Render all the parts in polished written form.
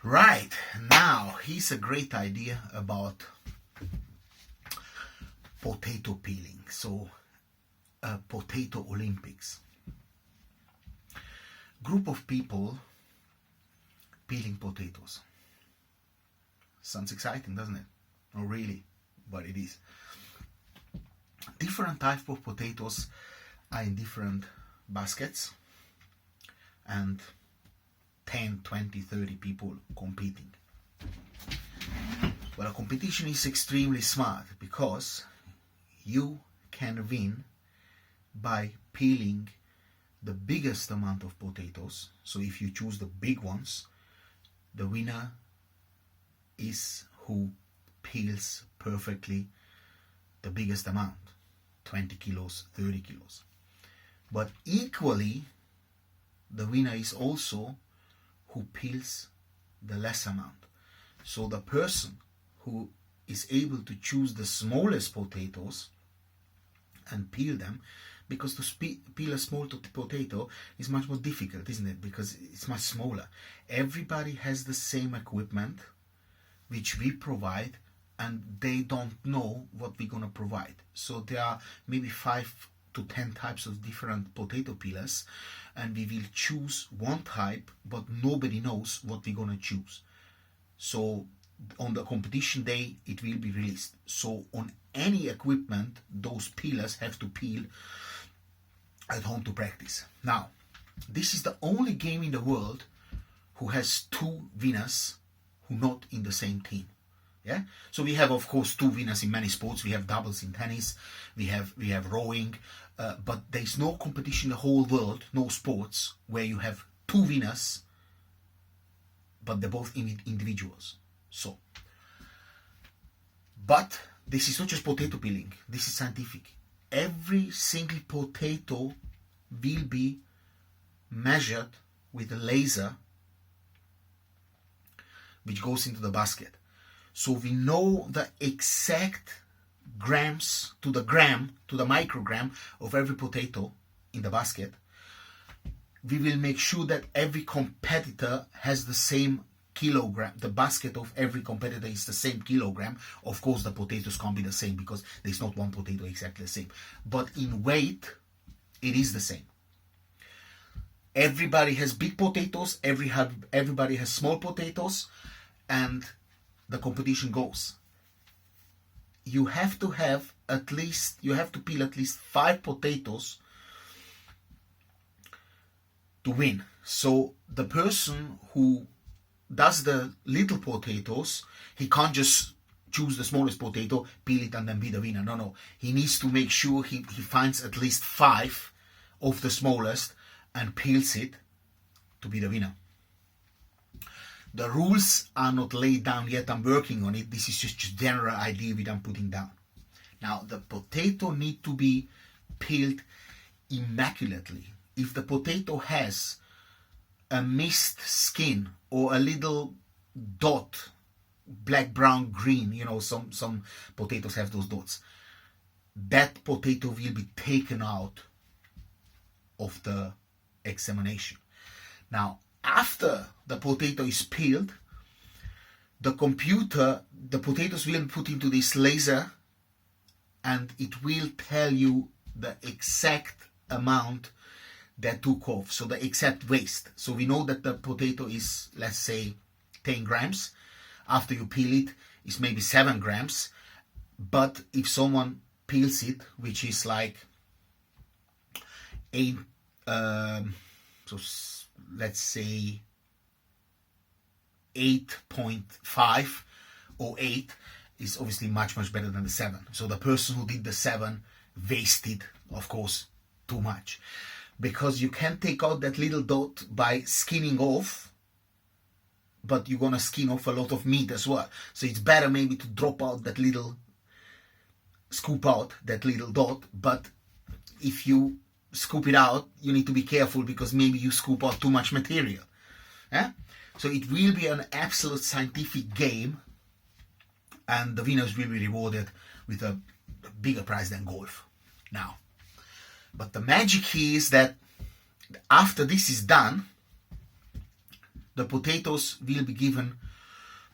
Right, now here's a great idea about potato peeling. So, potato Olympics. Group of people peeling potatoes. Sounds exciting, doesn't it? Not really, but it is. Different types of potatoes are in different baskets, and 10, 20, 30 people competing. Well, a competition is extremely smart because you can win by peeling the biggest amount of potatoes. So if you choose the big ones, the winner is who peels perfectly the biggest amount, 20 kilos, 30 kilos. But equally, the winner is also who peels the less amount. So the person who is able to choose the smallest potatoes and peel them, because to peel a small potato is much more difficult, isn't it? Because it's much smaller. Everybody has the same equipment which we provide, and they don't know what we're going to provide. So there are maybe 5 to 10 types of different potato peelers, and we will choose one type, but nobody knows what we're going to choose. So on the competition day, it will be released. So on any equipment, those peelers have to peel at home to practice. Now, this is the only game in the world who has 2 winners who not in the same team. Yeah. So we have, of course, 2 winners in many sports. We have doubles in tennis. We have rowing. But there's no competition in the whole world, no sports, where you have 2 winners, but they're both individuals. So, but this is not just potato peeling. This is scientific. Every single potato will be measured with a laser which goes into the basket. So we know the exact grams to the gram, to the microgram of every potato in the basket. We will make sure that every competitor has the same kilogram. The basket of every competitor is the same kilogram. Of course, the potatoes can't be the same because there's not one potato exactly the same. But in weight, it is the same. Everybody has big potatoes. Everybody has small potatoes, and the competition goes. You have to peel at least 5 potatoes to win. So the person who does the little potatoes, he can't just choose the smallest potato, peel it, and then be the winner. No. He needs to make sure he finds at least 5 of the smallest and peels it to be the winner. The rules are not laid down yet. I'm working on it. This is just a general idea which I'm putting down. Now, the potato need to be peeled immaculately. If the potato has a missed skin or a little dot, black, brown, green, some potatoes have those dots, that potato will be taken out of the examination. Now, after the potato is peeled, the potatoes will be put into this laser, and it will tell you the exact amount that took off, so the exact waste. So we know that the potato is, let's say, 10 grams. After you peel it, it's maybe 7 grams. But if someone peels it, which is like 8, so let's say 8.5 or 8 is obviously much better than the 7. So the person who did the 7 wasted, of course, too much, because you can take out that little dot by skinning off, but you're gonna skin off a lot of meat as well. So it's better maybe to scoop out that little dot. But if you scoop it out, you need to be careful, because maybe you scoop out too much material. So it will be an absolute scientific game, and the winners will be rewarded with a bigger prize than golf. Now, but the magic here is that after this is done, the potatoes will be given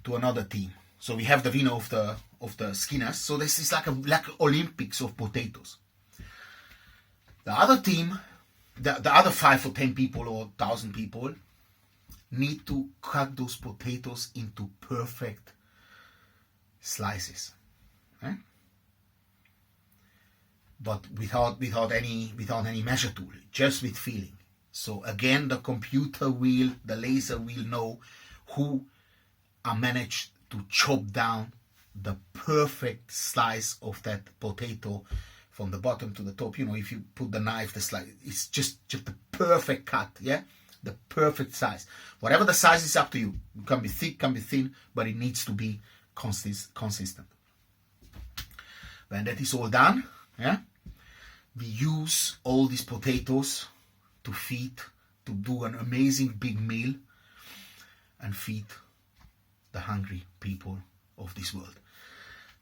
to another team. So we have the winner of the skinners. So this is like Olympics of potatoes. The other team, the other 5 or 10 people or 1,000 people need to cut those potatoes into perfect slices, eh? But without any measure tool, just with feeling. So again, the laser will know who managed to chop down the perfect slice of that potato from the bottom to the top. If you put the knife, the slice, it's just the perfect cut, yeah? The perfect size. Whatever the size is up to you. It can be thick, can be thin, but it needs to be consistent. When that is all done, yeah, we use all these potatoes to do an amazing big meal and feed the hungry people of this world.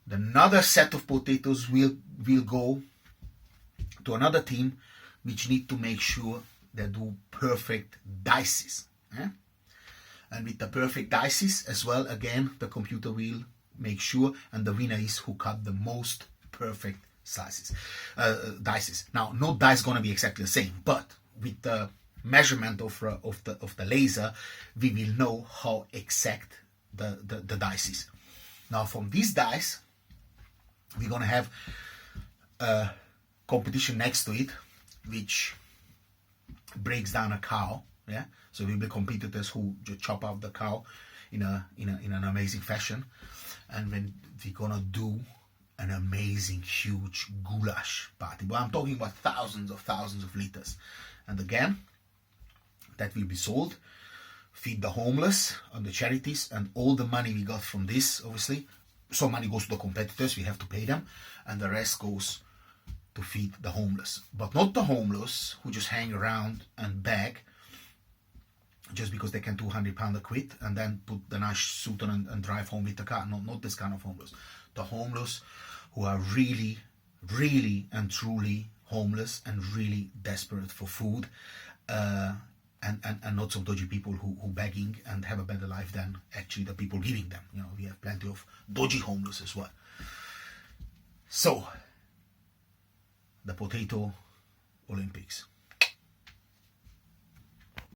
Another set of potatoes will go to another team, which need to make sure they do perfect dices. Eh? And with the perfect dices as well, again, the computer will make sure, and the winner is who cut the most perfect dices. Now, no dice gonna be exactly the same, but with the measurement of the laser, we will know how exact the dice is. Now, from these dice, we're gonna have a competition next to it, which breaks down a cow. Yeah, so we'll be competitors who just chop off the cow in an amazing fashion, and when we're gonna do an amazing huge goulash party. But I'm talking about thousands of liters, and again, that will be sold, feed the homeless and the charities, and all the money we got from this, obviously, some money goes to the competitors, we have to pay them, and the rest goes to feed the homeless. But not the homeless who just hang around and beg just because they can £200 a quid and then put the nice suit on and drive home with the car. Not this kind of homeless. The homeless who are really, really and truly homeless and really desperate for food, and not some dodgy people who begging and have a better life than actually the people giving them. We have plenty of dodgy homeless as well. So, the Potato Olympics.